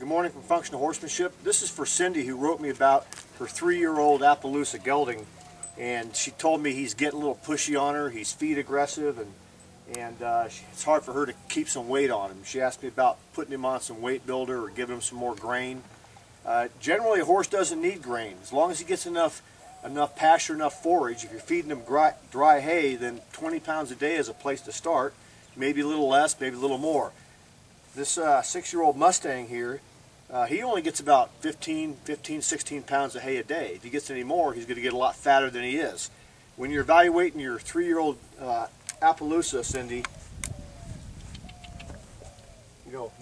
Good morning from Functional Horsemanship. This is for Cindy, who wrote me about her 3-year-old Appaloosa gelding, and she told me he's getting a little pushy on her. He's feed aggressive, and it's hard for her to keep some weight on him. She asked me about putting him on some weight builder or giving him some more grain. Generally, a horse doesn't need grain. As long as he gets enough pasture, enough forage. If you're feeding him dry hay, then 20 pounds a day is a place to start. Maybe a little less, maybe a little more. This 6-year-old Mustang here, he only gets about 15, 16 pounds of hay a day. If he gets any more, he's going to get a lot fatter than he is. When you're evaluating your 3-year-old Appaloosa, Cindy,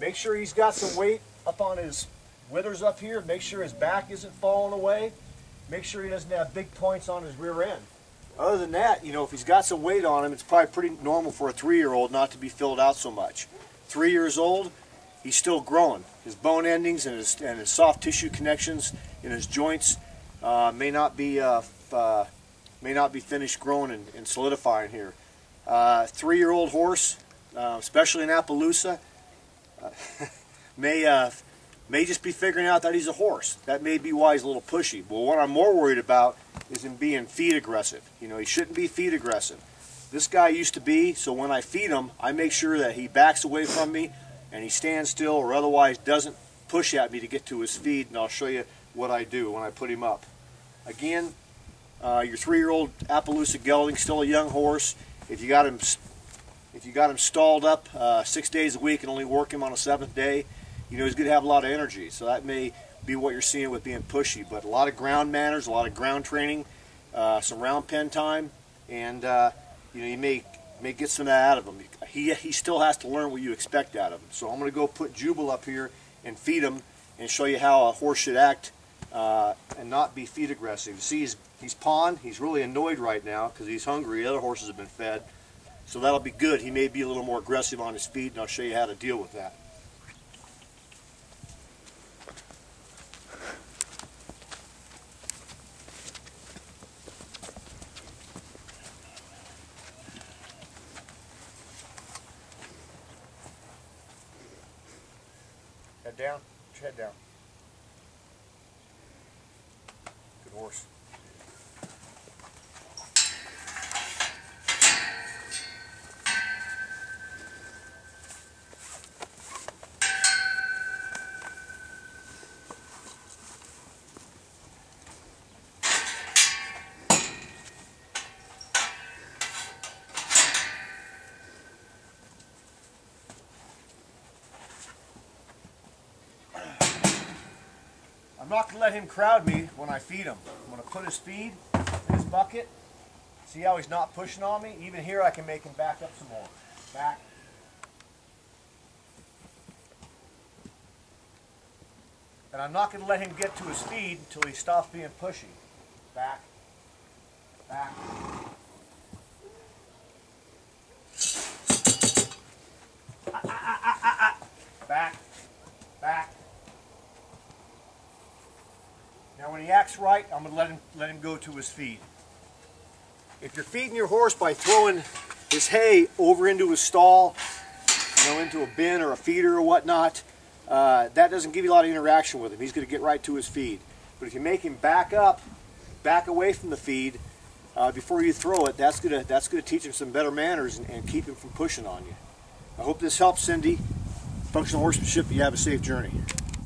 make sure he's got some weight up on his withers up here. Make sure his back isn't falling away. Make sure he doesn't have big points on his rear end. Other than that, if he's got some weight on him, it's probably pretty normal for a 3-year-old not to be filled out so much. 3 years old, he's still growing. His bone endings and his soft tissue connections in his joints may not be finished growing and solidifying here. 3-year-old horse, especially in Appaloosa, may just be figuring out that he's a horse. That may be why he's a little pushy. But what I'm more worried about is him being feed aggressive. He shouldn't be feed aggressive. This guy used to be, so when I feed him, I make sure that he backs away from me and he stands still, or otherwise doesn't push at me to get to his feed, and I'll show you what I do when I put him up. Again, your 3-year-old Appaloosa gelding, still a young horse. If you got him stalled up 6 days a week and only work him on a 7th day, he's going to have a lot of energy. So that may be what you're seeing with being pushy. But a lot of ground manners, a lot of ground training, some round pen time, and you may get some of that out of him. He still has to learn what you expect out of him. So I'm going to go put Jubal up here and feed him and show you how a horse should act and not be feed aggressive. See, he's pawned. He's really annoyed right now because he's hungry. The other horses have been fed. So that'll be good. He may be a little more aggressive on his feed, and I'll show you how to deal with that. Head down. Put your head down. Good horse. I'm not going to let him crowd me when I feed him. I'm going to put his feed in his bucket. See how he's not pushing on me? Even here I can make him back up some more. Back. And I'm not going to let him get to his feed until he stops being pushy. Back. Back. Back. Back. Now when he acts right, I'm going to let him go to his feed. If you're feeding your horse by throwing his hay over into his stall, into a bin or a feeder or whatnot, that doesn't give you a lot of interaction with him. He's going to get right to his feed. But if you make him back away from the feed before you throw it, that's going to teach him some better manners and keep him from pushing on you. I hope this helps, Cindy. Functional Horsemanship, you have a safe journey.